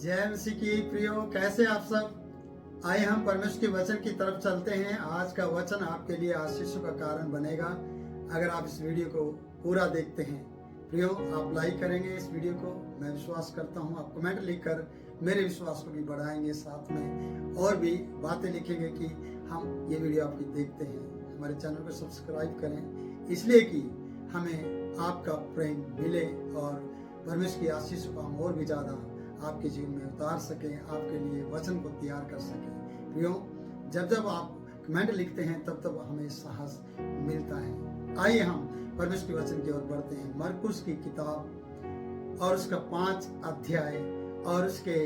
जय मसीह की प्रियो, कैसे आप सब। आइए हम परमेश्वर के वचन की तरफ चलते हैं। आज का वचन आपके लिए आशीषों का कारण बनेगा अगर आप इस वीडियो को पूरा देखते हैं। प्रियो, आप लाइक करेंगे इस वीडियो को, मैं विश्वास करता हूं। आप कमेंट लिखकर मेरे विश्वास को भी बढ़ाएंगे, साथ में और भी बातें लिखेंगे कि हम ये वीडियो आपकी देखते हैं। हमारे चैनल को सब्सक्राइब करें, इसलिए कि हमें आपका प्रेम मिले और परमेश्वर की आशीषों को हम और भी ज़्यादा आपके जीवन में उतार सकें, आपके लिए वचन को तैयार कर सकें। प्रियो, जब जब आप कमेंट लिखते हैं तब तब हमें साहस मिलता है। आइए हम परमेश्वर के वचन की ओर बढ़ते हैं। मरकुस की किताब और उसका 5 अध्याय और उसके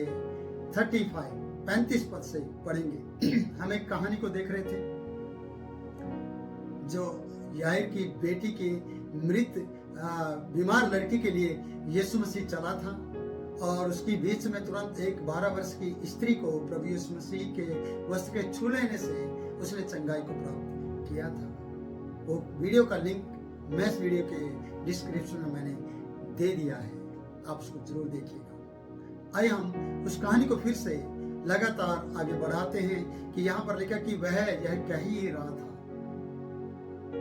35 पद से पढ़ेंगे। हम एक कहानी को देख रहे थे जो याईर की बेटी की मृत बीमार लड़की के लिए यीशु मसीह चला था और उसकी बीच में तुरंत एक 12 वर्ष की स्त्री को प्रभु यीशु मसीह के वस्त्र के छू लेने से उसने चंगाई को प्राप्त किया था। वो वीडियो का लिंक मैं इस वीडियो के डिस्क्रिप्शन में मैंने दे दिया है, आप उसको जरूर देखिएगा। आइए हम उस कहानी को फिर से लगातार आगे बढ़ाते हैं कि यहाँ पर लिखा कि वह यह कह ही रहा था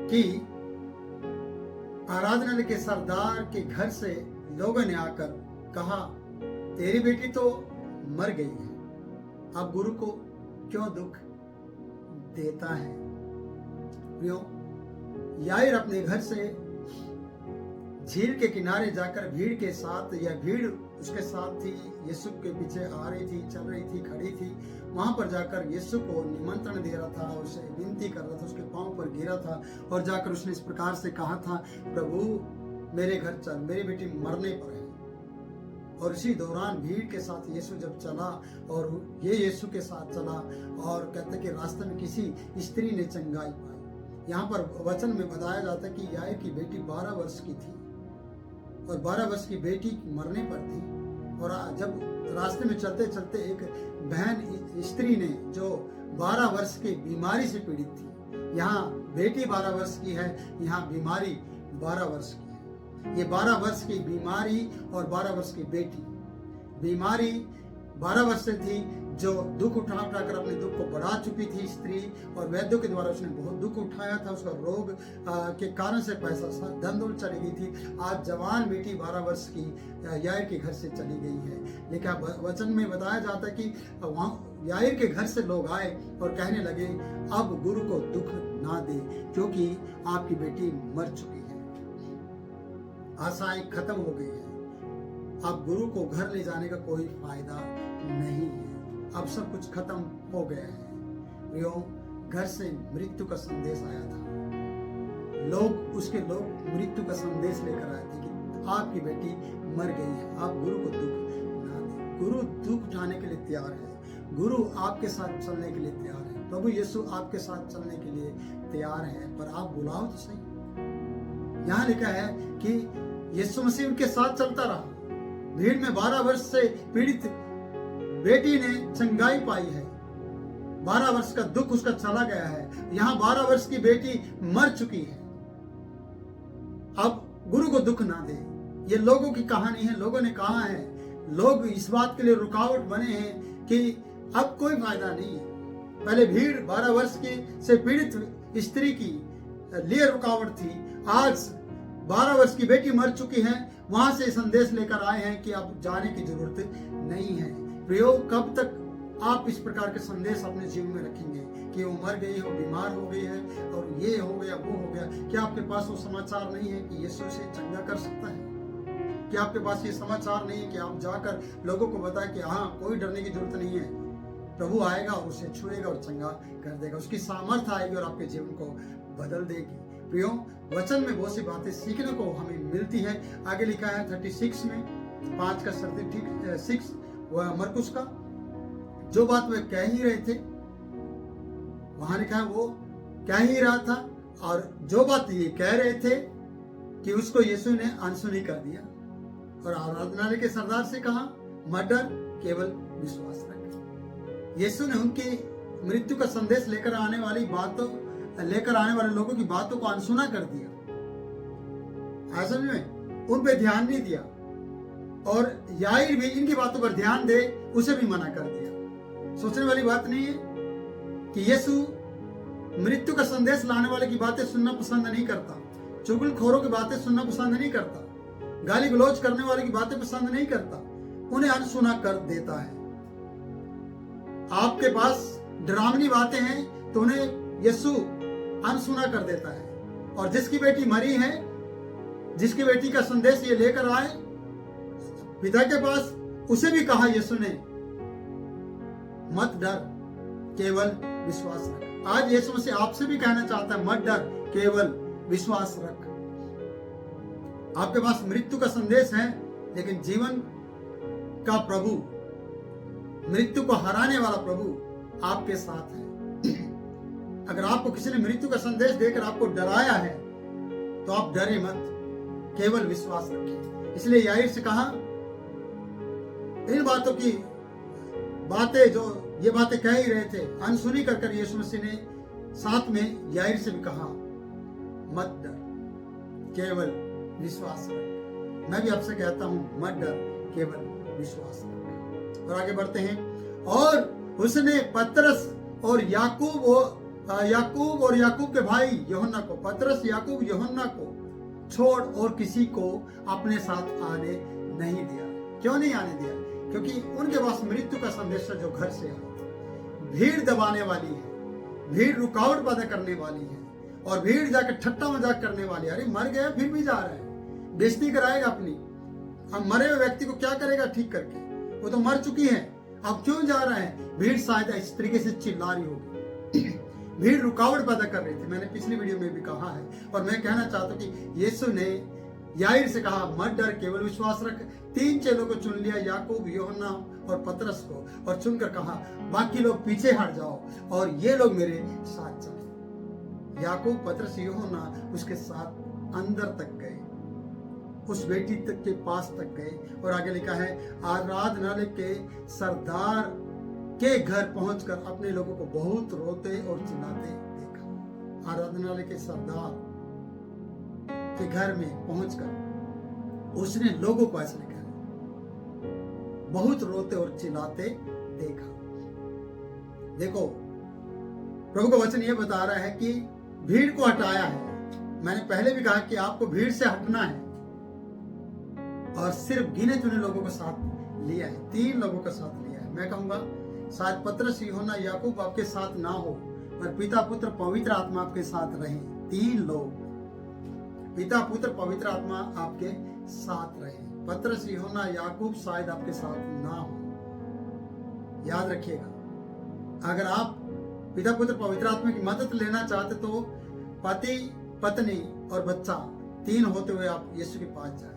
कि आराधनालय के सरदार के घर से लोगों ने आकर कहा, तेरी बेटी तो मर गई है, अब गुरु को क्यों दुख देता है। प्रियो, याईर अपने घर से झील के किनारे जाकर भीड़ के साथ, या भीड़ उसके साथ थी, यीशु के पीछे आ रही थी, चल रही थी, खड़ी थी, वहां पर जाकर यीशु को निमंत्रण दे रहा था, उसे विनती कर रहा था, उसके पांव पर गिरा था और जाकर उसने इस प्रकार से कहा था, प्रभु मेरे घर चल, मेरी बेटी मरने पर है। और इसी दौरान भीड़ के साथ यीशु जब चला और ये यीशु के साथ चला और कहते कि रास्ते में किसी स्त्री ने चंगाई पाई। यहाँ पर वचन में बताया जाता है कि याईर की बेटी 12 वर्ष की थी और 12 वर्ष की बेटी मरने पर थी। और जब रास्ते में चलते चलते एक बहन स्त्री ने जो 12 वर्ष की बीमारी से पीड़ित थी, यहाँ बेटी 12 वर्ष की है, यहाँ बीमारी 12 वर्ष की है। ये 12 वर्ष की बीमारी और 12 वर्ष की बेटी, बीमारी 12 वर्ष से थी जो दुख उठा कर अपने दुख को बढ़ा चुकी थी स्त्री, और वैद्यों के द्वारा उसने बहुत दुख उठाया था। उसका रोग के कारण से पैसा धन दौलत चली गई थी। आज जवान बेटी 12 वर्ष की याईर के घर से चली गई है। लेकिन वचन में बताया जाता है कि वहाँ याईर के घर से लोग आए और कहने लगे, अब गुरु को दुख ना दे क्योंकि आपकी बेटी मर चुकी है, आशाएं खत्म हो गई है, अब गुरु को घर ले जाने का कोई फायदा नहीं है, अब सब कुछ खत्म हो गया है। प्रियो, घर से मृत्यु का संदेश आया था। लोग मृत्यु का संदेश लेकर आए थे कि आपकी बेटी मर गई है, आप गुरु को दुख ना दें। गुरु दुख उठाने के लिए तैयार है, गुरु आपके साथ चलने के लिए तैयार है, प्रभु यीशु आपके साथ चलने के लिए तैयार है, पर आप बुलाओ तो सही। यहाँ लिखा है कि यीशु मसीह उनके साथ चलता रहा। भीड़ में 12 वर्ष से पीड़ित बेटी ने चंगाई पाई है, 12 वर्ष का दुख उसका चला गया है। यहाँ 12 वर्ष की बेटी मर चुकी है, अब गुरु को दुख ना दे। ये लोगों की कहानी है, लोगों ने कहा है, लोग इस बात के लिए रुकावट बने हैं कि अब कोई फायदा नहीं है। पहले भीड़ 12 वर्ष की से पीड़ित स्त्री की लिए रुकावट थी, आज 12 वर्ष की बेटी मर चुकी है, वहां से संदेश लेकर आए हैं कि अब जाने की जरूरत नहीं है। प्रियो, कब तक आप इस प्रकार के संदेश अपने जीवन में रखेंगे कि वो मर गई है, वो बीमार हो गई है और ये हो गया, वो हो गया। क्या आपके पास वो समाचार नहीं है कि यीशु से चंगा कर सकता है? क्या आपके पास ये समाचार नहीं है कि आप जाकर लोगों को बताएं कि हाँ, कोई डरने की जरूरत नहीं है, प्रभु आएगा और उसे छुएगा और चंगा कर देगा, उसकी सामर्थ्य आएगी और आपके जीवन को बदल देगी। प्रियो, वचन में बहुत सी बातें सीखने को हमें मिलती है। आगे लिखा है 36 में 5 का 36 मरकुस का, जो बात वे कह ही रहे थे, वहां लिखा है वो कह ही रहा था, और जो बात ये कह रहे थे कि उसको यीशु ने अनसुनी कर दिया और आराधनालय के सरदार से कहा, मत डर, केवल विश्वास रख। यीशु ने उनकी मृत्यु का संदेश लेकर आने वाले लोगों की बातों को अनसुना कर दिया। ऐसा में उन पे ध्यान नहीं दिया। और याईर भी इनकी बातों पर ध्यान दे, उसे भी मना कर दिया। सोचने वाली बात नहीं है कि यीशु मृत्यु का संदेश लाने वाले की बातें सुनना पसंद नहीं करता, चुगलखोरों की बातें सुनना पसंद नहीं करता, गाली गलौज करने वाले की बातें पसंद नहीं करता, उन्हें अनसुना कर देता है। आपके पास डरावनी बातें हैं तो उन्हें यीशु अनसुना कर देता है। और जिसकी बेटी मरी है, जिसकी बेटी का संदेश ये लेकर आए पिता के पास, उसे भी कहा यीशु ने, मत डर, केवल विश्वास रख। आज यीशु मसीह आपसे भी कहना चाहता है, मत डर, केवल विश्वास रख। आपके पास मृत्यु का संदेश है, लेकिन जीवन का प्रभु, मृत्यु को हराने वाला प्रभु आपके साथ है। अगर आपको किसी ने मृत्यु का संदेश देकर आपको डराया है, तो आप डरे मत, केवल विश्वास रखें। इसलिए याईर से कहा, इन बातों की बातें जो ये बातें कह ही रहे थे, अनसुनी कर यीशु मसीह ने साथ में याईर से भी कहा, मत डर, केवल विश्वास रख। मैं भी आपसे कहता हूं, मत डर, केवल विश्वास रख। और आगे बढ़ते हैं। और उसने पतरस और याकूब के भाई यूहन्ना को, पतरस, याकूब, यूहन्ना को छोड़ और किसी को अपने साथ आने नहीं दिया। क्यों नहीं आने दिया? क्योंकि उनके पास मृत्यु का संदेश जो घर से आया, भीड़ दबाने वाली है, भीड़ रुकावट पैदा करने वाली है, और भीड़ जाकर ठट्टा मजाक करने वाली है। अरे मर गया फिर भी जा रहा है, बेइज्जती कराएगा अपनी। हम मरे हुए व्यक्ति को क्या करेगा ठीक करके? वो तो मर चुकी है, अब क्यों जा रहा है? भीड़ शायद इस तरीके से चिल्ला रही होगी, भीड़ रुकावट पैदा कर रही थी। मैंने पिछली वीडियो में भी कहा है, और मैं कहना चाहता हूं कि यीशु ने याईर से कहा, मत डर, केवल विश्वास रख। 3 चेलों को चुन लिया, याकूब, यूहन्ना और पतरस को, और चुनकर कहा, बाकी लोग पीछे हट जाओ और ये लोग मेरे साथ चले। याकूब, पतरस, यूहन्ना उसके साथ अंदर तक गए, उस बेटी तक के पास तक गए। और आगे लिखा है, आराधनालय के सरदार के घर पहुंचकर अपने लोगों को बहुत रोते और चिल्लाते देखा। आराधनालय के सरदार के घर में पहुंचकर उसने लोगों को, ऐसा लिखा है, बहुत रोते और चिल्लाते देखा। देखो, प्रभु का वचन यह बता रहा है कि भीड़ को हटाया है। मैंने पहले भी कहा कि आपको भीड़ से हटना है, और सिर्फ गिने चुने लोगों को साथ लिया है। 3 लोगों का साथ लिया है। मैं कहूंगा शायद पतरस, यूहन्ना, याकूब आपके साथ ना हो, पर पिता, पुत्र, पवित्र आत्मा आपके साथ रहे। 3 लोग, पिता, पुत्र, पवित्र आत्मा आपके साथ रहे। पतरस, यूहन्ना, याकूब शायद आपके साथ ना हो। याद रखिएगा, अगर आप पिता, पुत्र, पवित्र आत्मा की मदद लेना चाहते तो पति, पत्नी और बच्चा 3 होते हुए आप यीशु के पास जाएं।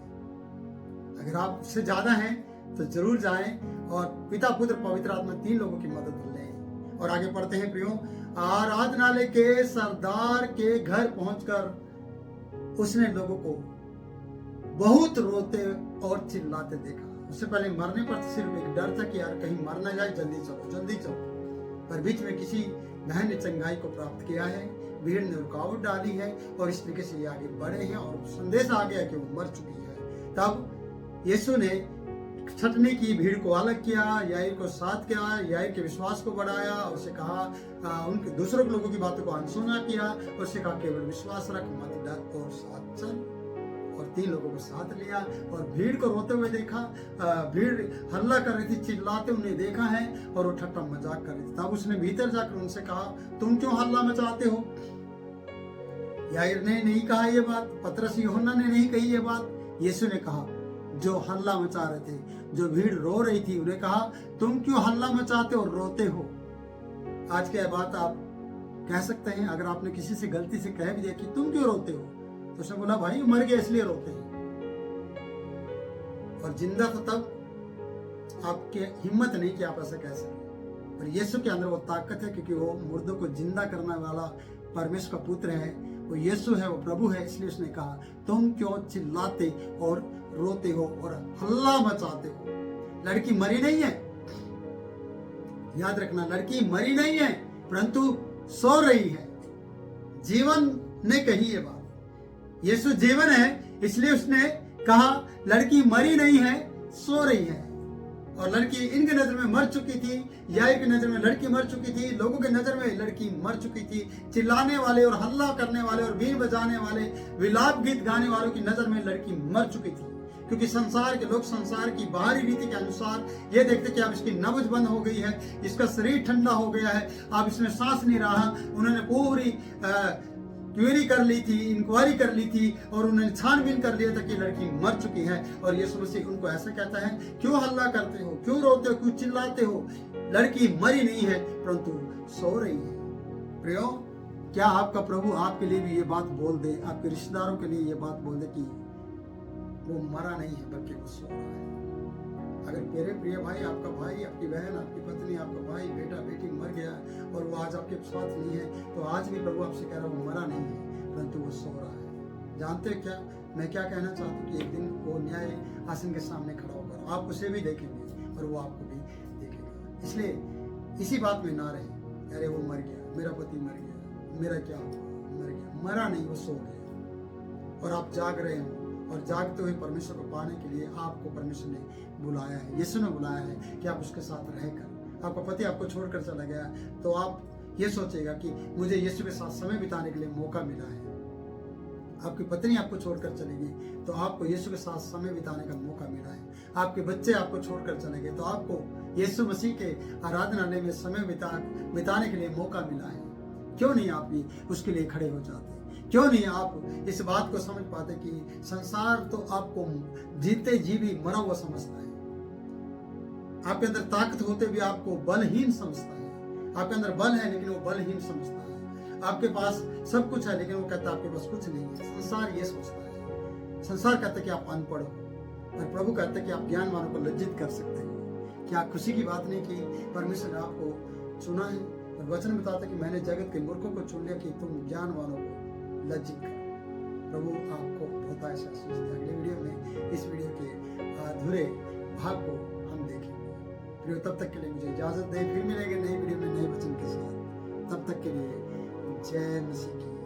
अगर आप उससे ज्यादा हैं तो जरूर जाएं और पिता, पुत्र, पवित्र आत्मा 3 लोगों की मदद लें। और आगे पढ़ते हैं प्रियो, आराधनालय के सरदार के घर पहुंचकर उसने लोगों को बहुत रोते और चिल्लाते देखा। उससे पहले मरने पर सिर्फ एक डर था कि यार कहीं मर ना जाए, जल्दी चलो जल्दी चलो। पर बीच में किसी बहन ने चंगाई को प्राप्त किया है, भीड़ ने रुकावट डाली है, और इस तरीके से ये आगे बढ़े हैं, और संदेश आ गया कि वो मर चुकी है। तब यीशु ने छटनी की, भीड़ को अलग किया, याईर को साथ किया, याईर के विश्वास को बढ़ाया, उसे कहा, उनके दूसरों लोगों की बातों को अनसुना किया, उसे कहा केवल विश्वास रख, मत डर और साथ चल। और 3 लोगों को साथ लिया, और भीड़ को रोते हुए देखा। भीड़ हल्ला कर रही थी, चिल्लाते उन्हें देखा है, और वो ठट्टा मजाक कर रही थी। तब उसने भीतर जाकर उनसे कहा, तुम क्यों हल्ला मचाते हो? याईर ने नहीं कहा ये बात, पतरस, यूहन्ना ने नहीं कही ये बात, यीशु ने कहा। जो हल्ला मचा रहे थे, जो भीड़ रो रही थी, उन्हें कहा, तुम क्यों हल्ला मचाते और रोते हो? आज की बात आप कह सकते हैं, अगर आपने किसी से गलती से कह भी दिया कि तुम क्यों रोते हो, तो उसने बोला, भाई मर गया इसलिए रोते हैं। और जिंदा था तब आपके हिम्मत नहीं कि आप ऐसा कह सकें। पर यीशु के अंदर वो ताकत है, क्योंकि वो मुर्दों को जिंदा करने वाला परमेश्वर का पुत्र है, वो यीशु है, वो प्रभु है। इसलिए उसने कहा, तुम क्यों चिल्लाते और रोते हो और हल्ला मचाते हो? लड़की मरी नहीं है, याद रखना, लड़की मरी नहीं है, परंतु सो रही है। जीवन ने कही ये बात, यीशु जीवन है, इसलिए उसने कहा लड़की मरी नहीं है, सो रही है। और लड़की इनके नजर में मर चुकी थी, याईर की नजर में लड़की मर चुकी थी, लोगों के नजर में लड़की मर चुकी थी। चिल्लाने वाले और हल्ला करने वाले और बीन बजाने वाले, विलाप गीत गाने वालों की नजर में लड़की मर चुकी थी। क्योंकि संसार के लोग संसार की बाहरी रीति के अनुसार ये देखते कि अब इसकी नब्ज बंद हो गई है, इसका शरीर ठंडा हो गया है, अब इसमें सांस नहीं रहा। उन्होंने पूरी क्वेरी कर ली थी, इंक्वायरी कर ली थी और उन्होंने छानबीन कर लिया था कि लड़की मर चुकी है। और यीशु मसीह उनको ऐसा कहता है, क्यों हल्ला करते हो, क्यों रोते हो, क्यों चिल्लाते हो? लड़की मरी नहीं है परंतु सो रही है। प्रियो, क्या आपका प्रभु आपके लिए भी ये बात बोल दे, आपके रिश्तेदारों के लिए ये बात बोल दे कि वो मरा नहीं है बल्कि वो सो रहा है? अगर मेरे प्रिय भाई, आपका भाई, आपकी बहन, आपकी पत्नी, आपका भाई, बेटा, बेटी मर गया और वो आज आपके साथ नहीं है, तो आज भी प्रभु आपसे कह रहा हूँ, मरा नहीं है परंतु वो सो रहा है। जानते हो क्या मैं क्या कहना चाहता हूँ कि एक दिन वो न्याय आसन के सामने खड़ा होगा, आप उसे भी देखेंगे और वो आपको भी देखेगा। इसलिए इसी बात में ना रहे, अरे वो मर गया, मेरा पति मर गया, मेरा क्या हुआ, मर गया। मरा नहीं, वो सो गया। और आप जाग रहे हो और जागते हुए परमेश्वर को पाने के लिए आपको परमेश्वर ने बुलाया है, यीशु ने बुलाया है कि आप उसके साथ रहकर। आपका पति आपको छोड़कर चला गया तो आप ये सोचेगा कि मुझे यीशु के साथ समय बिताने के लिए मौका मिला है। आपकी पत्नी आपको छोड़कर चलेगी तो आपको यीशु के साथ समय बिताने का मौका मिला है। आपके बच्चे आपको छोड़कर चले गए तो आपको यीशु मसीह के आराधनालय में समय बिताने के लिए मौका मिला है। क्यों नहीं आप भी उसके लिए खड़े हो जाते? क्यों नहीं आप इस बात को समझ पाते कि संसार तो आपको जीते जी भी मरा हुआ समझता है, आपके अंदर ताकत होते भी आपको बलहीन समझता है। आपके अंदर बल है लेकिन वो बलहीन समझता है। आपके पास सब कुछ है लेकिन वो कहता है आपके पास कुछ नहीं है। संसार ये सोचता है। संसार कहता है कि आप अनपढ़ हो और प्रभु कहता है कि आप ज्ञानवानों को लज्जित कर सकते हो। क्या खुशी की बात नहीं कि परमेश्वर ने आपको चुना है? और वचन बताता है कि मैंने जगत के मूर्खों को चुन लिया कि तुम ज्ञानवानों को लज्जित करो। प्रभु आपको बहुत ऐसा आशीष दे। अगले वीडियो में इस वीडियो के अधूरे भाग को हम देखेंगे। प्रियो, तब तक के लिए मुझे इजाजत दें। फिर मिलेंगे नई वीडियो में नए वचन के साथ। तब तक के लिए जय मसीह की।